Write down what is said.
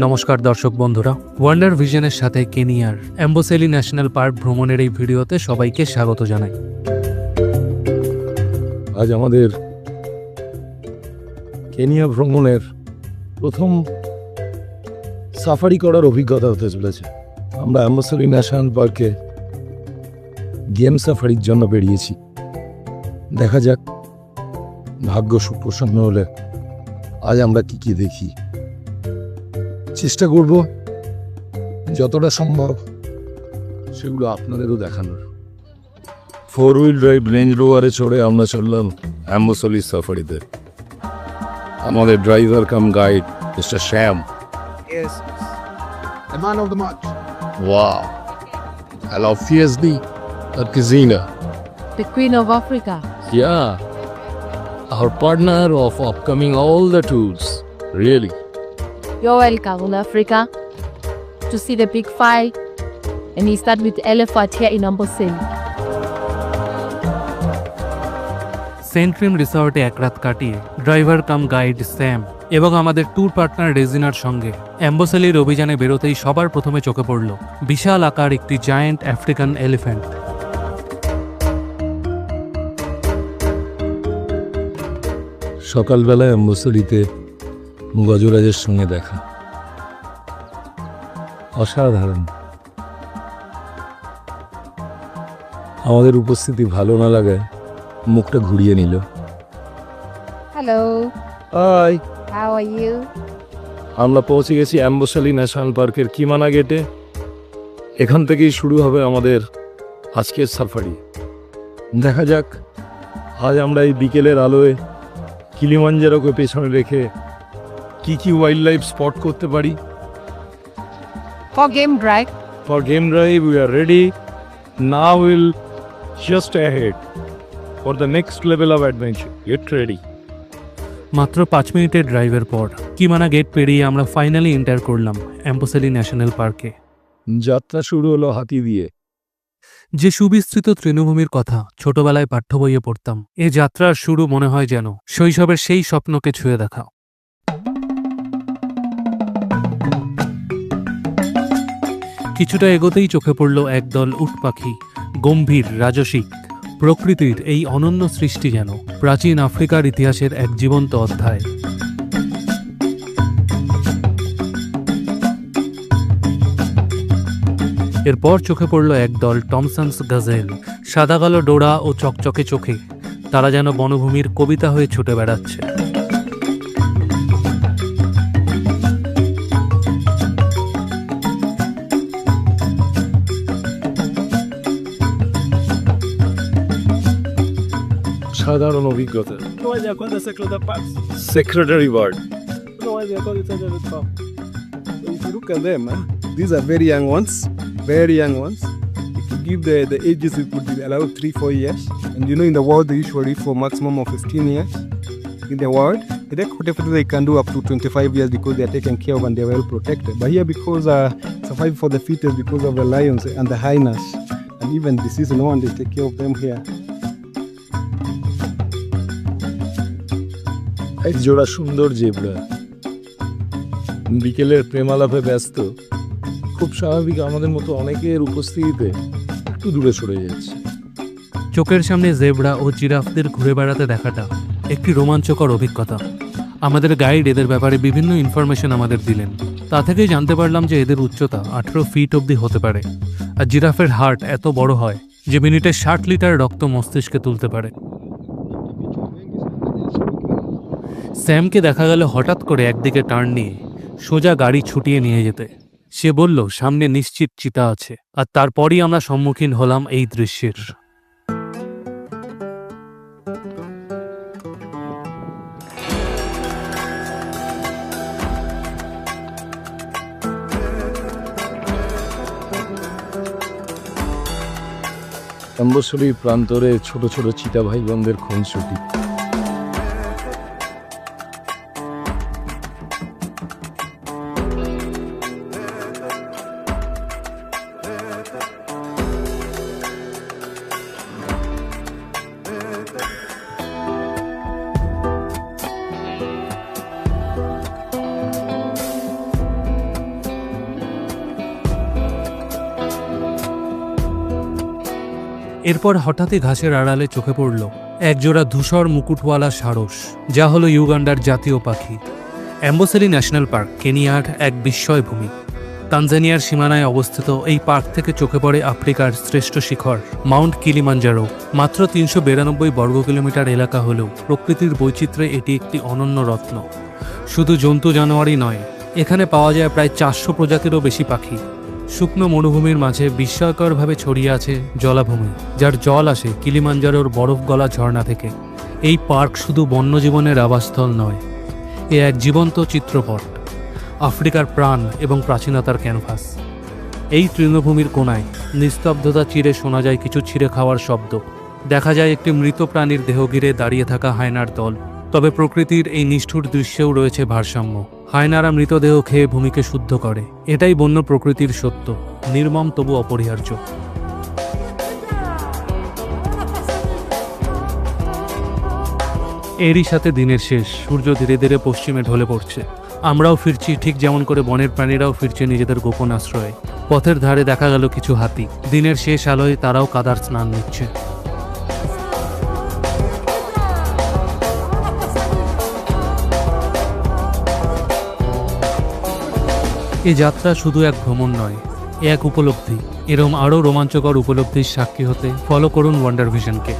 নমস্কার দর্শক বন্ধুরা, ওয়ান্ডার ভিশনের সাথে কেনিয়ার অ্যাম্বোসেলি ন্যাশনাল পার্ক ভ্রমণের এই ভিডিওতে সবাইকে স্বাগত জানাই। আজ আমাদের কেনিয়া ভ্রমণের প্রথম সাফারি করার অভিজ্ঞতা হতে চলেছে। আমরা অ্যাম্বোসেলি ন্যাশনাল পার্কে গেম সাফারির জন্য বেরিয়েছি। দেখা যাক ভাগ্য সুপ্রসন্ন হলে আজ আমরা কি দেখি। চেষ্টা করব যতটা সম্ভব সেগুলো আপনাদেরও দেখানোর। 4-wheel ড্রাইভ রেঞ্জ রোভারে চড়ে আমরা চললাম অ্যাম্বোসেলি সাফারিতে। আমাদের driver come guide mister Shyam. Yes, the man of the match. Wow. And obviously a Kizina. The Queen of Africa. Yeah. Our partner of upcoming all the tours. Really. You're welcome in Africa to see the big fight, and we start with elephant here in Amboseli. সেন্ট্রিম রিসর্টে এক রাত কাটিয়ে driver কাম guide Sam এবং আমাদের tour partner রেজিনার সঙ্গে অ্যাম্বোসেলির অভিযানে বেরোতেই সবার প্রথমে চোখে পড়ল বিশাল আকার একটি জায়ান্ট আফ্রিকান এলিফ্যান্ট। সকালবেলায় অ্যাম্বোসেলিতে গজরাজের সঙ্গে দেখা, অসাধারণ। আমাদের উপস্থিতি ভালো না লাগায় মুখটা ঘুরিয়ে নিল। Hello, hi, how are you? আমরা পৌঁছে গেছি অ্যাম্বোসেলি ন্যাশনাল পার্কের কিমানা গেটে। এখান থেকেই শুরু হবে আমাদের আজকের সাফারি। দেখা যাক আজ আমরা এই বিকেলের আলোয় কিলিমাঞ্জারোকে পেছনে রেখে কি ওয়াইল্ড লাইফ স্পট করতে পারি। For game drive. For game drive we are ready. Now we'll just ahead for the next level of adventure. Get ready. মাত্র 5 মিনিটের ড্রাইভের পর কিমানা গেট পেরিয়ে আমরা ফাইনালি এন্টার করলাম অ্যাম্বোসেলি ন্যাশনাল পার্কে। যাত্রা শুরু হলো হাতি দিয়ে। যে সুবিস্তৃত তৃণভূমির কথা ছোটবেলায় পাঠ্য বইয়ে পড়তাম, এ যাত্রার শুরু মনে হয় যেন শৈশবের সেই স্বপ্নকে ছুঁয়ে দেখা। কিছুটা এগোতেই চোখে পড়ল একদল উট পাখি, গম্ভীর রাজসিক। প্রকৃতির এই অনন্য সৃষ্টি যেন প্রাচীন আফ্রিকার ইতিহাসের এক জীবন্ত অধ্যায়। এরপর চোখে পড়ল একদল টমসন্স গাজেল, সাদা কালো ডোরা ও চকচকে চোখে। তারা যেন বনভূমির কবিতা হয়ে ছুটে বেড়াচ্ছে। সাধারণ অভিজ্ঞতা। No why they are called the secretary of parks. Secretary ward. No why they are called the secretary of parks. So if you look at them, these are very young ones, very young ones. If you give the ages, it would be allowed 3-4 years. And you know, in the world, they usually for maximum of 15 years. In the world, they can do up to 25 years because they are taken care of and they are well protected. But here, because survive for the fittest because of the lions and the hyenas, and even disease, no one they take care of them here. এক জোড়া সুন্দর zebra বিকেলের প্রেমালাপে ব্যস্ত। খুব স্বাভাবিক, আমাদের মতো অনেকের উপস্থিতিতে একটু দূরে সরে যাচ্ছে। চোখের সামনে জেব্রা ও জিরাফদের ঘুরে বেড়াতে দেখাটা একটি রোমাঞ্চকর অভিজ্ঞতা। আমাদের গাইড এদের ব্যাপারে বিভিন্ন ইনফরমেশন আমাদের দিলেন। তা থেকেই জানতে পারলাম যে এদের উচ্চতা 18 ফিট অবধি হতে পারে, আর জিরাফের হার্ট এত বড় হয় যে মিনিটে 60 লিটার রক্ত মস্তিষ্কে তুলতে পারে। স্যামকে দেখা গেল হঠাৎ করে একদিকে টার্ন নিয়ে সোজা গাড়ি ছুটিয়ে নিয়ে যেতে। সে বলল সামনে নিশ্চিত চিতা আছে, আর তারপরই আমরা সম্মুখীন হলাম এই দৃশ্যের। অ্যাম্বোসেলির প্রান্তরে ছোট ছোট চিতা ভাই বোনদের খুনসুটি। এরপর হঠাৎই ঘাসের আড়ালে চোখে পড়ল একজোড়া ধূসর মুকুটওয়ালা সারস, যা হলো ইউগান্ডার জাতীয় পাখি। অ্যাম্বোসেলি ন্যাশনাল পার্ক কেনিয়ার এক বিস্ময় ভূমি। তানজানিয়ার সীমানায় অবস্থিত এই পার্ক থেকে চোখে পড়ে আফ্রিকার শ্রেষ্ঠ শিখর মাউন্ট কিলিমাঞ্জারো। মাত্র ৩৯২ বর্গ কিলোমিটার এলাকা হলেও প্রকৃতির বৈচিত্র্যে এটি একটি অনন্য রত্ন। শুধু জন্তু জানোয়ারই নয়, এখানে পাওয়া যায় প্রায় ৪০০ প্রজাতিরও বেশি পাখি। শুকনো মরুভূমির মাঝে বিস্ময়করভাবে ছড়িয়ে আছে জলাভূমি, যার জল আসে কিলিমাঞ্জারোর বরফ গলা ঝর্ণা থেকে। এই পার্ক শুধু বন্যজীবনের আবাসস্থল নয়, এ এক জীবন্ত চিত্রপট, আফ্রিকার প্রাণ এবং প্রাচীনতার ক্যানভাস। এই তৃণভূমির কোনায় নিস্তব্ধতা চিরে শোনা যায় কিছু ছিঁড়ে খাওয়ার শব্দ। দেখা যায় একটি মৃত প্রাণীর দেহ ঘিরে দাঁড়িয়ে থাকা হায়নার দল। তবে প্রকৃতির এই নিষ্ঠুর দৃশ্যেও রয়েছে ভারসাম্য। হায়নারা মৃতদেহ খেয়ে ভূমিকে শুদ্ধ করে। এটাই বন্য প্রকৃতির সত্য, নির্মম তবু অপরিহার্য। এরই সাথে দিনের শেষ, সূর্য ধীরে ধীরে পশ্চিমে ঢলে পড়ছে। আমরাও ফিরছি ঠিক যেমন করে বনের প্রাণীরাও ফিরছে নিজেদের গোপন আশ্রয়ে। পথের ধারে দেখা গেল কিছু হাতি, দিনের শেষ আলোয় তারাও কাদার স্নান নিচ্ছে। এই যাত্রা শুধু এক ভ্রমণ নয়, এ এক উপলব্ধি। এরম আরও রোমাঞ্চকর উপলব্ধির সাক্ষী হতে ফলো করুন ওয়ান্ডার ভিশনকে।